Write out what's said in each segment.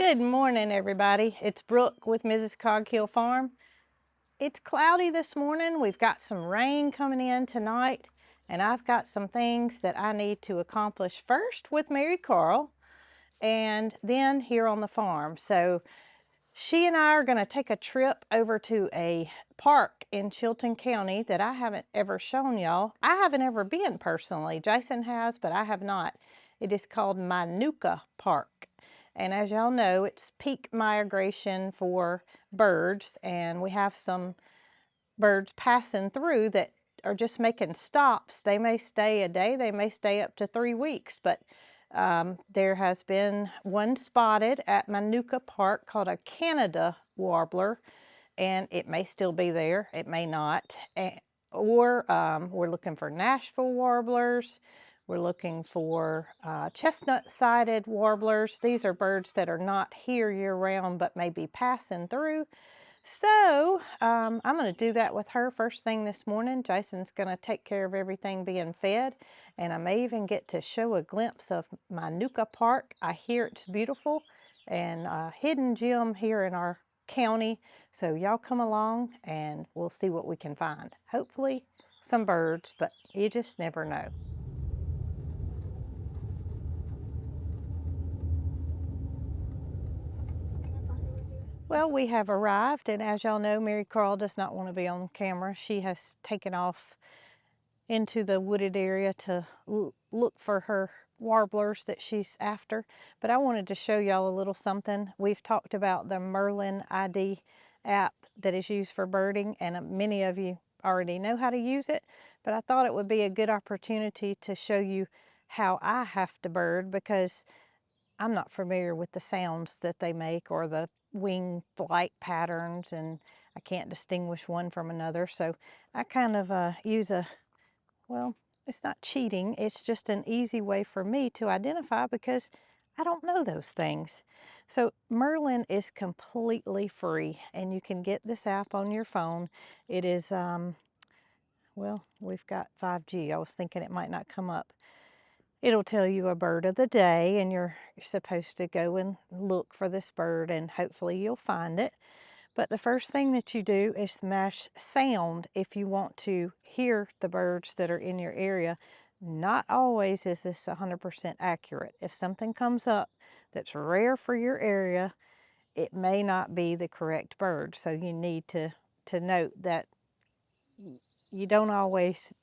Good morning, everybody. It's Brooke with Mrs. Cog Hill Farm. It's cloudy this morning. We've got some rain coming in tonight, and I've got some things that I need to accomplish first with Mary Carl and then here on the farm. So she and I are going to take a trip over to a park in Chilton County that I haven't ever shown y'all. I haven't ever been personally. Jason has, but I have not. It is called Manuka Park. And as y'all know, it's peak migration for birds, and we have some birds passing through that are just making stops. They may stay a day, they may stay up to 3 weeks, but there has been one spotted at Manuka Park called a Canada warbler, and it may still be there, it may not. Or we're looking for Nashville warblers. We're looking for chestnut-sided warblers. These are birds that are not here year-round but may be passing through. So I'm going to do that with her first thing this morning. Jason's going to take care of everything being fed, and I may even get to show a glimpse of Manuka Park. I hear it's beautiful and a hidden gem here in our county. So y'all come along and we'll see what we can find. Hopefully some birds, but you just never know. Well, we have arrived, and as y'all know, Mary Carl does not want to be on camera. She has taken off into the wooded area to look for her warblers that she's after. But I wanted to show y'all a little something. We've talked about the Merlin ID app that is used for birding, and many of you already know how to use it, but I thought it would be a good opportunity to show you how I have to bird, because I'm not familiar with the sounds that they make or the wing flight patterns, and I can't distinguish one from another. So I kind of use well, it's not cheating, it's just an easy way for me to identify because I don't know those things. So Merlin is completely free, and you can get this app on your phone. It is, well, we've got 5G. I was thinking it might not come up. It'll tell you a bird of the day, and you're supposed to go and look for this bird, and hopefully you'll find it. But the first thing that you do is smash sound if you want to hear the birds that are in your area. Not always is this 100% accurate. If something comes up that's rare for your area, it may not be the correct bird. So you need to note that you don't always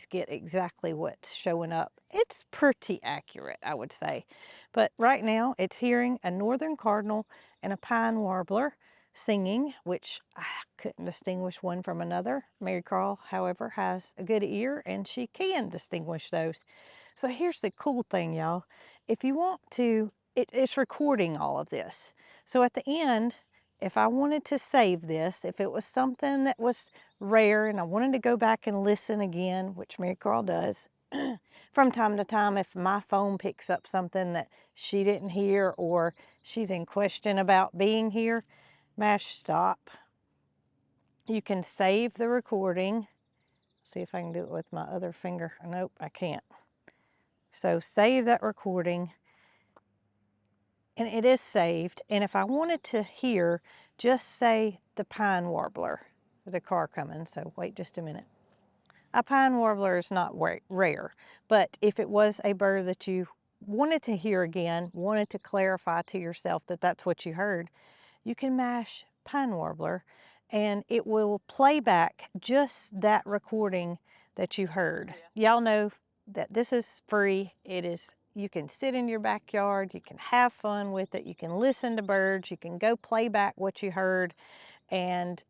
get exactly what's showing up. It's pretty accurate, I would say. But right now it's hearing a northern cardinal and a pine warbler singing, which I couldn't distinguish one from another. Mary Carl, however, has a good ear and she can distinguish those. So here's the cool thing, y'all. If you want to, it's recording all of this. So at the end, if I wanted to save this, if it was something that was rare and I wanted to go back and listen again, which Mary Carl does, from time to time, if my phone picks up something that she didn't hear or she's in question about being here, mash stop. You can save the recording. See if I can do it with my other finger. Nope, I can't. So save that recording, and it is saved. And if I wanted to hear, just say the pine warbler. There's a car coming, so wait just a minute. A pine warbler is not rare, but if it was a bird that you wanted to hear again, wanted to clarify to yourself that that's what you heard, you can mash pine warbler and it will play back just that recording that you heard. Y'all know that this is free. You can sit in your backyard, you can have fun with it, you can listen to birds, you can go play back what you heard, and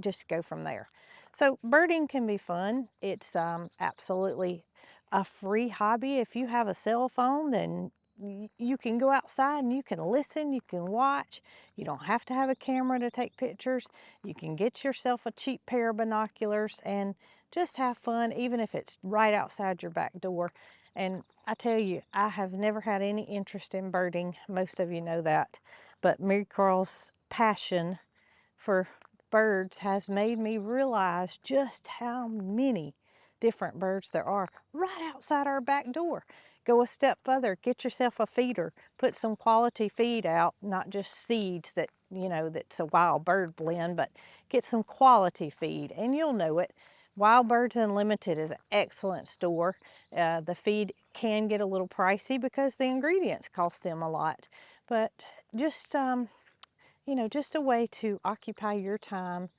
just go from there. So birding can be fun. It's absolutely a free hobby. If you have a cell phone, then you can go outside and you can listen, you can watch. You don't have to have a camera to take pictures. You can get yourself a cheap pair of binoculars and just have fun, even if it's right outside your back door. And I tell you, I have never had any interest in birding. Most of you know that. But Mary Carl's passion for birds has made me realize just how many different birds there are right outside our back door. go a step further, get yourself a feeder, put some quality feed out, not just seeds that, you know, that's a wild bird blend, but get some quality feed and you'll know it. Wild Birds Unlimited is an excellent store. The feed can get a little pricey because the ingredients cost them a lot, but just, you know, just a way to occupy your time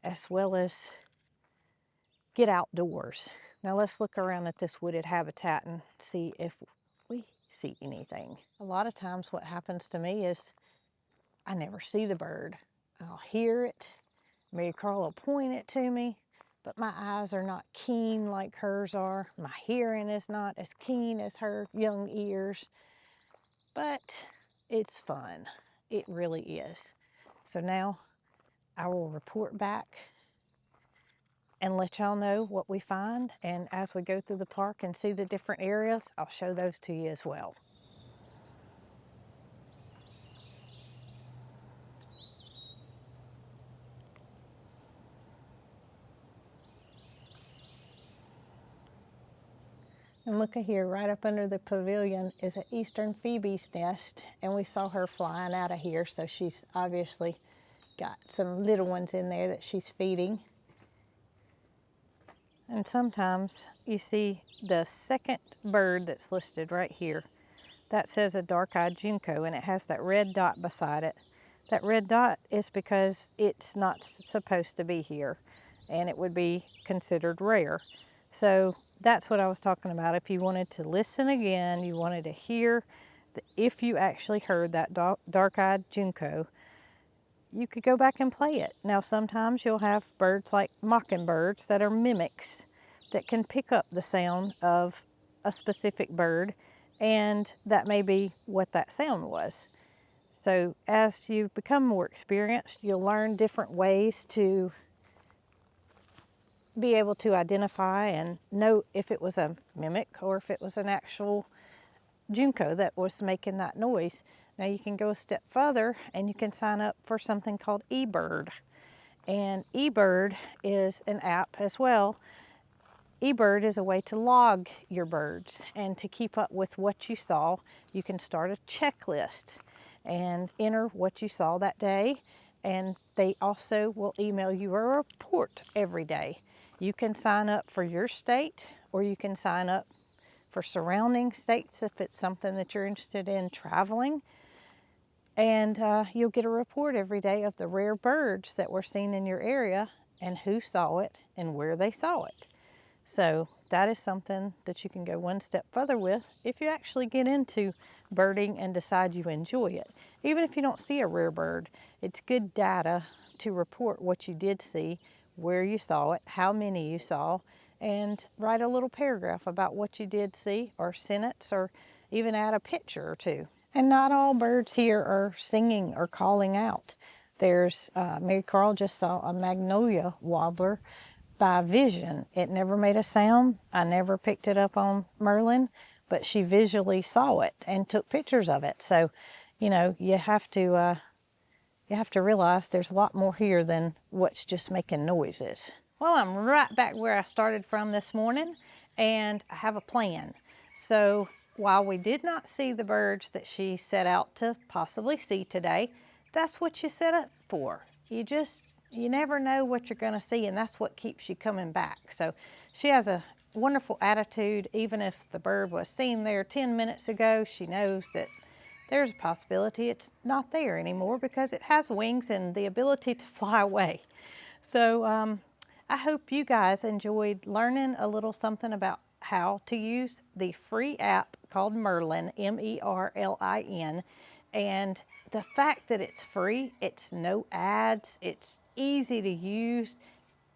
as well as get outdoors. Now let's look around at this wooded habitat and see if we see anything. A lot of times what happens to me is I never see the bird. I'll hear it, Mary Carl will point it to me, but my eyes are not keen like hers are. My hearing is not as keen as her young ears, but it's fun. It really is. So now I will report back and let y'all know what we find. And as we go through the park and see the different areas, I'll show those to you as well. And look at here, right up under the pavilion is an eastern phoebe's nest, and we saw her flying out of here, so she's obviously got some little ones in there that she's feeding. And sometimes you see the second bird that's listed right here. That says a dark-eyed junco, and it has that red dot beside it. That red dot is because it's not supposed to be here, and it would be considered rare. So that's what I was talking about. If you wanted to listen again, you wanted to hear, if you actually heard that dark-eyed junco, you could go back and play it. Now sometimes you'll have birds like mockingbirds that are mimics that can pick up the sound of a specific bird, and that may be what that sound was. So as you become more experienced, you'll learn different ways to be able to identify and know if it was a mimic or if it was an actual junco that was making that noise. Now you can go a step further and you can sign up for something called eBird. And eBird is an app as well. eBird is a way to log your birds and to keep up with what you saw. You can start a checklist and enter what you saw that day, and they also will email you a report every day. You can sign up for your state, or you can sign up for surrounding states if it's something that you're interested in traveling. And you'll get a report every day of the rare birds that were seen in your area and who saw it and where they saw it. So that is something that you can go one step further with if you actually get into birding and decide you enjoy it. Even if you don't see a rare bird, it's good data to report what you did see, where you saw it, how many you saw, and write a little paragraph about what you did see, or sentence, or even add a picture or two. And not all birds here are singing or calling out. There's, Mary Carl just saw a magnolia warbler by vision. It never made a sound. I never picked it up on Merlin, but she visually saw it and took pictures of it. So, you know, you have to realize there's a lot more here than what's just making noises. Well, I'm right back where I started from this morning, and I have a plan. So while we did not see the birds that she set out to possibly see today, that's what you set up for. You never know what you're going to see, and that's what keeps you coming back. So she has a wonderful attitude. Even if the bird was seen there 10 minutes ago, she knows that there's a possibility it's not there anymore because it has wings and the ability to fly away. So I hope you guys enjoyed learning a little something about how to use the free app called Merlin, M-E-R-L-I-N. And the fact that it's free, it's no ads, it's easy to use.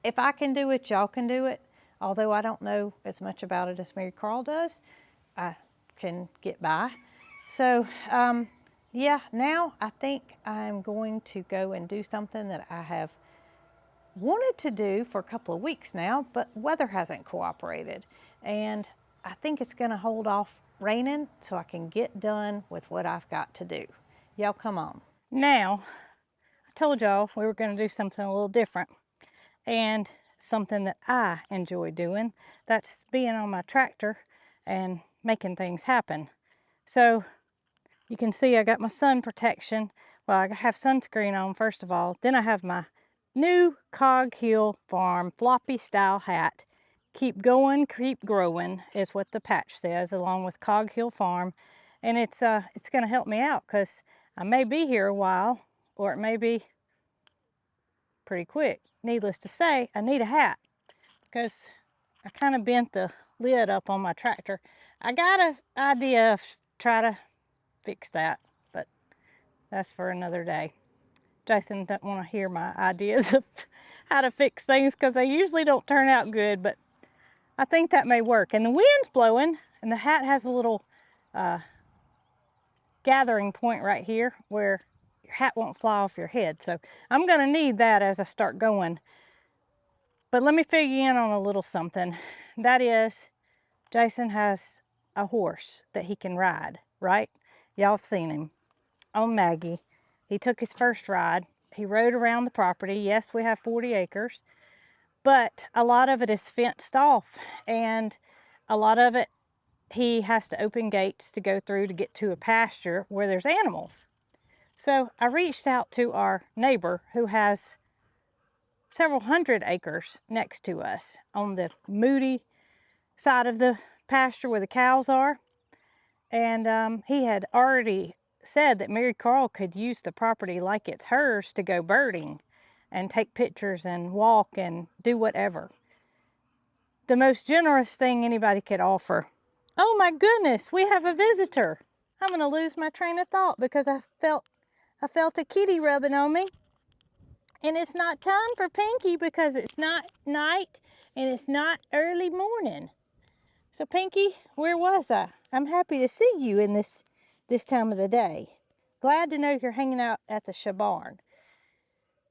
If I can do it, y'all can do it. Although I don't know as much about it as Mary Carl does, I can get by. So yeah, now I think I'm going to go and do something that I have wanted to do for a couple of weeks now, but weather hasn't cooperated. And I think it's gonna hold off raining so I can get done with what I've got to do. Y'all come on. Now, I told y'all we were gonna do something a little different and something that I enjoy doing. That's being on my tractor and making things happen. So you can see I got my sun protection. Well, I have sunscreen on first of all. Then I have my new Cog Hill Farm floppy style hat. Keep going, keep growing is what the patch says, along with Cog Hill Farm. And it's gonna help me out because I may be here a while, or it may be pretty quick. Needless to say, I need a hat because I kind of bent the lid up on my tractor. I got an idea of try to fix that, but that's for another day. Jason doesn't want to hear my ideas of how to fix things because they usually don't turn out good, but I think that may work. And the wind's blowing, and the hat has a little gathering point right here where your hat won't fly off your head. So I'm gonna need that as I start going. But let me fill you in on a little something. That is, Jason has a horse that he can ride, right? Y'all have seen him on Maggie. He took his first ride. He rode around the property. Yes, we have 40 acres, but a lot of it is fenced off, and a lot of it he has to open gates to go through to get to a pasture where there's animals. So I reached out to our neighbor who has several hundred acres next to us on the Moody side of the pasture where the cows are. And he had already said that Mary Carl could use the property like it's hers to go birding and take pictures and walk and do whatever. The most generous thing anybody could offer. Oh my goodness, we have a visitor. I'm gonna lose my train of thought because I felt a kitty rubbing on me. And it's not time for Pinky because it's not night and it's not early morning. So Pinky, where was I? I'm happy to see you in this time of the day. Glad to know you're hanging out at the barn.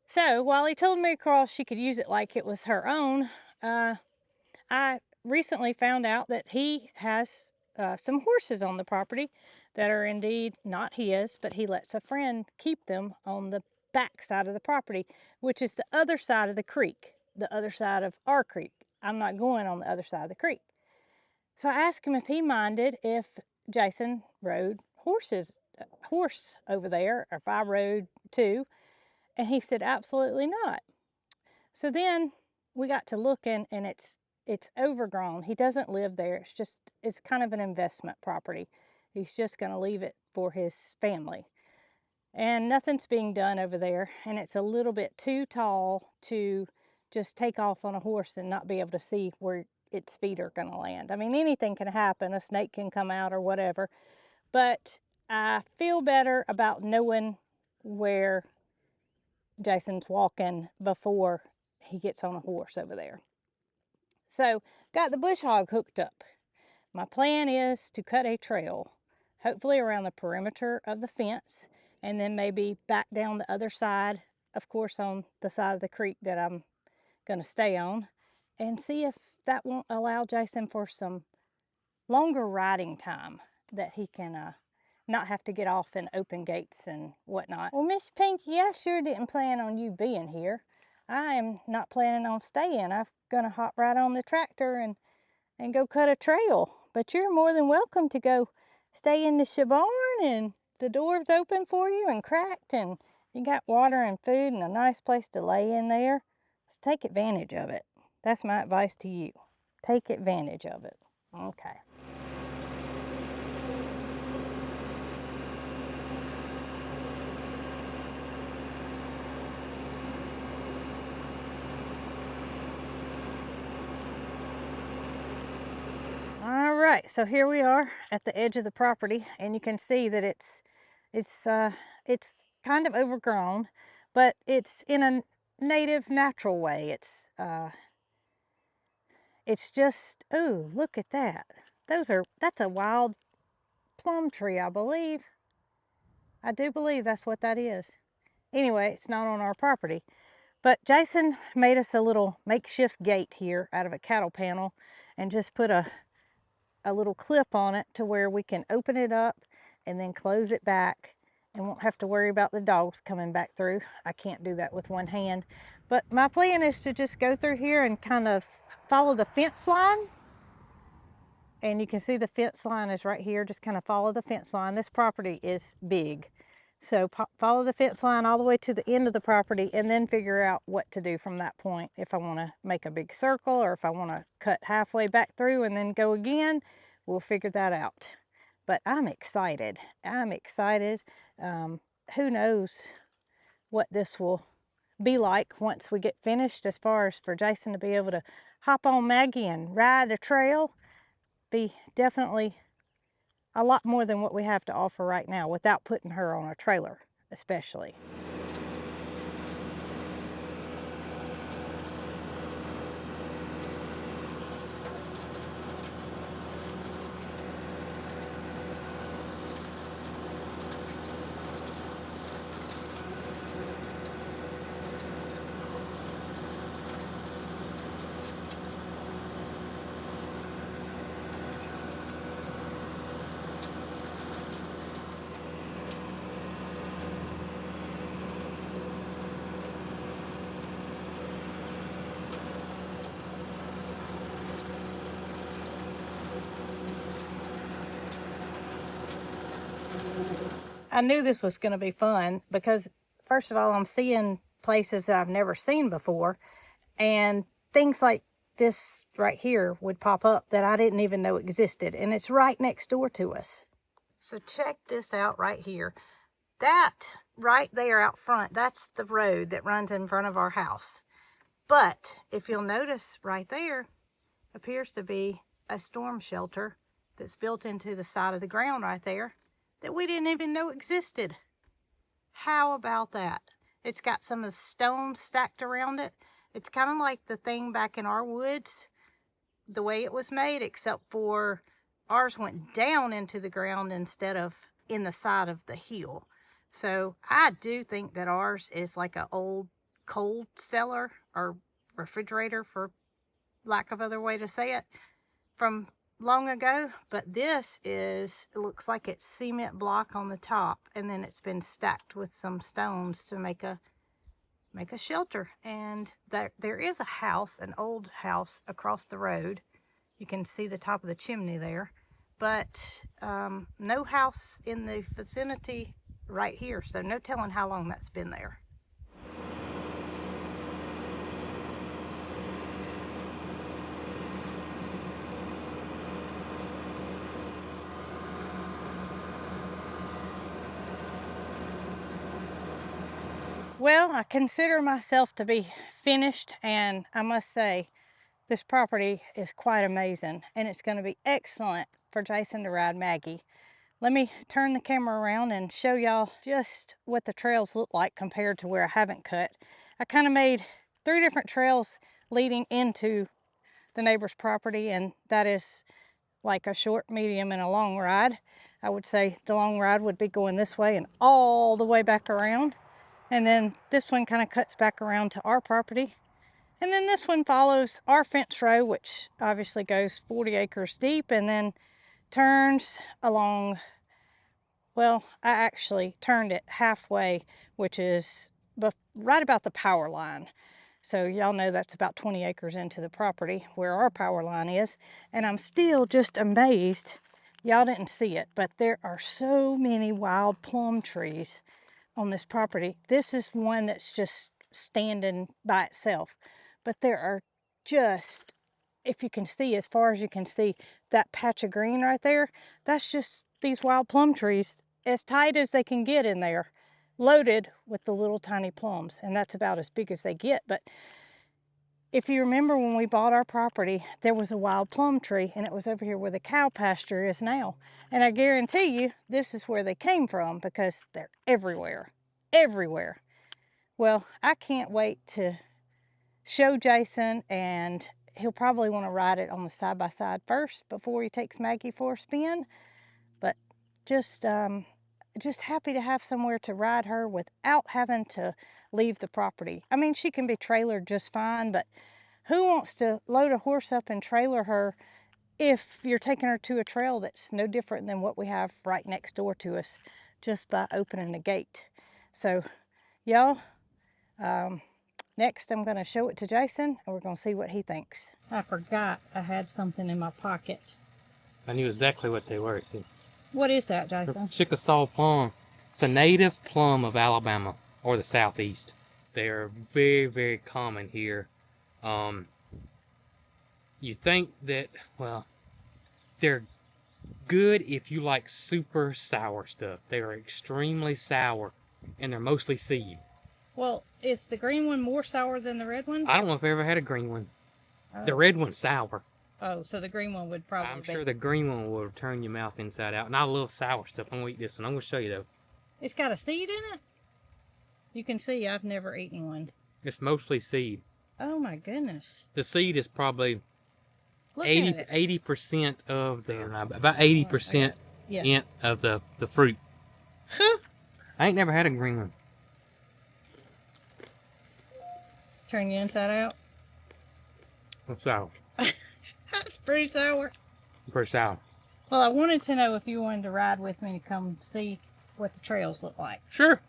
So while he told Mary Carl she could use it like it was her own, I recently found out that he has some horses on the property that are indeed not his, but he lets a friend keep them on the back side of the property, which is the other side of the creek, the other side of our creek. I'm not going on the other side of the creek. So I asked him if he minded if Jason rode horse over there, or if I rode too, and he said absolutely not. So then we got to looking, and it's overgrown. He doesn't live there. It's kind of an investment property. He's just going to leave it for his family. And nothing's being done over there, and it's a little bit too tall to just take off on a horse and not be able to see where its feet are going to land. I mean, anything can happen. A snake can come out or whatever. But I feel better about knowing where Jason's walking before he gets on a horse over there. So, got the bush hog hooked up. My plan is to cut a trail, hopefully around the perimeter of the fence, and then maybe back down the other side, of course on the side of the creek that I'm going to stay on, and see if that won't allow Jason for some longer riding time, that he can not have to get off and open gates and whatnot. Well, Miss Pinky, I sure didn't plan on you being here. I am not planning on staying. I'm going to hop right on the tractor and go cut a trail. But you're more than welcome to go stay in the barn, and the door's open for you and cracked, and you got water and food and a nice place to lay in there. So take advantage of it. That's my advice to you. Take advantage of it. Okay. All right, so here we are at the edge of the property, and you can see that it's kind of overgrown, but it's in a native, natural way. It's just, oh, look at that. That's a wild plum tree, I believe. I do believe that's what that is. Anyway, it's not on our property. But Jason made us a little makeshift gate here out of a cattle panel and just put a little clip on it to where we can open it up and then close it back and won't have to worry about the dogs coming back through. I can't do that with one hand. But my plan is to just go through here and kind of follow the fence line and you can see the fence line is right here. Just kind of follow the fence line. This property is big. So follow the fence line all the way to the end of the property and then figure out what to do from that point. If I want to make a big circle or if I want to cut halfway back through and then go again, we'll figure that out. But I'm excited. I'm excited. Who knows what this will be like once we get finished, as far as for Jason to be able to hop on Maggie and ride a trail. Be definitely a lot more than what we have to offer right now without putting her on a trailer, especially. I knew this was going to be fun because, first of all, I'm seeing places that I've never seen before, and things like this right here would pop up that I didn't even know existed, and it's right next door to us. So check this out right here. That right there out front, that's the road that runs in front of our house. But if you'll notice right there, appears to be a storm shelter that's built into the side of the ground right there that we didn't even know existed. How about that? It's got some of the stones stacked around it. It's kind of like the thing back in our woods, the way it was made, except for ours went down into the ground instead of in the side of the hill. So I do think that ours is like an old cold cellar or refrigerator, for lack of other way to say it, from long ago. But this is, it looks like it's cement block on the top, and then it's been stacked with some stones to make a shelter. And there is a house, an old house across the road. You can see the top of the chimney there, but no house in the vicinity right here, so no telling how long that's been there. Well, I consider myself to be finished, and I must say this property is quite amazing, and it's going to be excellent for Jason to ride Maggie. Let me turn the camera around and show y'all just what the trails look like compared to where I haven't cut. I kind of made 3 different trails leading into the neighbor's property, and that is like a short, medium, and a long ride. I would say the long ride would be going this way and all the way back around. And then this one kind of cuts back around to our property. And then this one follows our fence row, which obviously goes 40 acres deep, and then turns along, well, I actually turned it halfway, which is right about the power line. So y'all know that's about 20 acres into the property where our power line is. And I'm still just amazed. Y'all didn't see it, but there are so many wild plum trees on this property. This is one that's just standing by itself, but there are just, if you can see, as far as you can see, that patch of green right there, that's just these wild plum trees, as tight as they can get in there, loaded with the little tiny plums, and that's about as big as they get. But if you remember, when we bought our property, there was a wild plum tree, and it was over here where the cow pasture is now. And I guarantee you, this is where they came from, because they're everywhere, everywhere. Well, I can't wait to show Jason, and he'll probably want to ride it on the side-by-side first before he takes Maggie for a spin. But just happy to have somewhere to ride her without having to leave the property. I mean, she can be trailered just fine, but who wants to load a horse up and trailer her if you're taking her to a trail that's no different than what we have right next door to us, just by opening the gate? So y'all, next I'm going to show it to Jason, and we're going to see what he thinks. I forgot I had something in my pocket. I knew exactly what they were. What is that, It's Jason? Chickasaw plum. It's a native plum of Alabama or the southeast. They are very, very common here. You think that, well, they're good if you like super sour stuff. They are extremely sour, and they're mostly seed. Well, is the green one more sour than the red one? I don't know if I ever had a green one. Oh. The red one's sour. Oh, so the green one would probably I'm be. sure the green one will turn your mouth inside out. And I love sour stuff. I'm going to eat this one. I'm going to show you, though. It's got a seed in it? You can see I've never eaten one. It's mostly seed. Oh, my goodness. The seed is probably Look at it. 80% of the, about 80% Yeah. of the fruit. Huh. I ain't never had a green one. Turn you inside out. It's sour. That's pretty sour. Pretty sour. Well, I wanted to know if you wanted to ride with me to come see what the trails look like. Sure.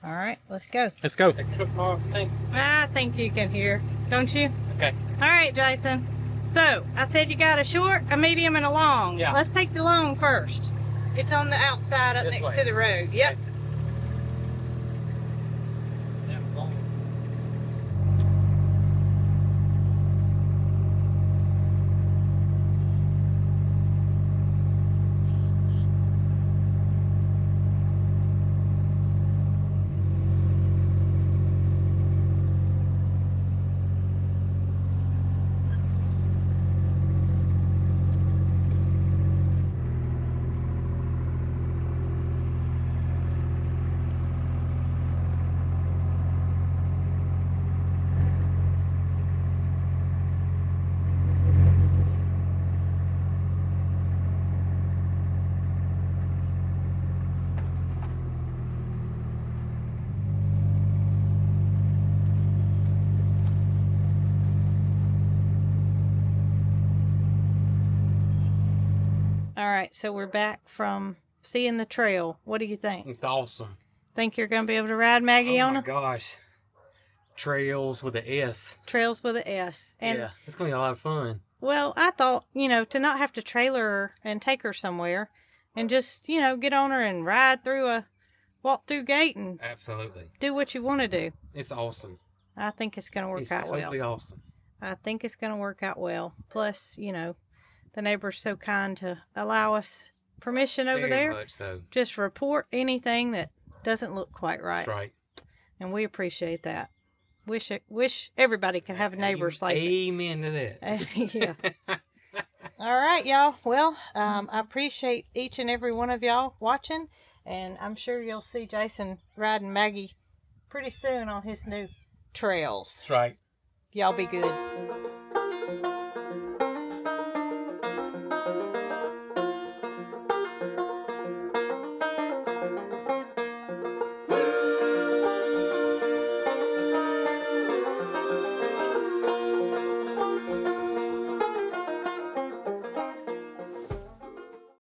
All right, let's go. Let's go. I think you can hear, don't you? Okay. All right, Jason. So, I said you got a short, a medium, and a long. Yeah. Let's take the long first. It's on the outside up This next way. to the road. Yep. All right, so we're back from seeing the trail. What do you think? It's awesome. Think you're going to be able to ride Maggie on Oh my them? gosh. Trails with an S. Trails with an S. And yeah, it's going to be a lot of fun. well, I thought, to not have to trailer her and take her somewhere and just, get on her and ride through a walk-through gate and Absolutely. do what you want to do. It's awesome. I think it's going to work It's out totally well. awesome. I think it's going to work out well. Plus, the neighbor's so kind to allow us permission over Very there. much so. Just report anything that doesn't look quite right. That's right. And we appreciate that. Wish everybody could have neighbors like that. Amen to that. Yeah. All right, y'all. Well, I appreciate each and every one of y'all watching, and I'm sure you'll see Jason riding Maggie pretty soon on his new trails. That's right. Y'all be good.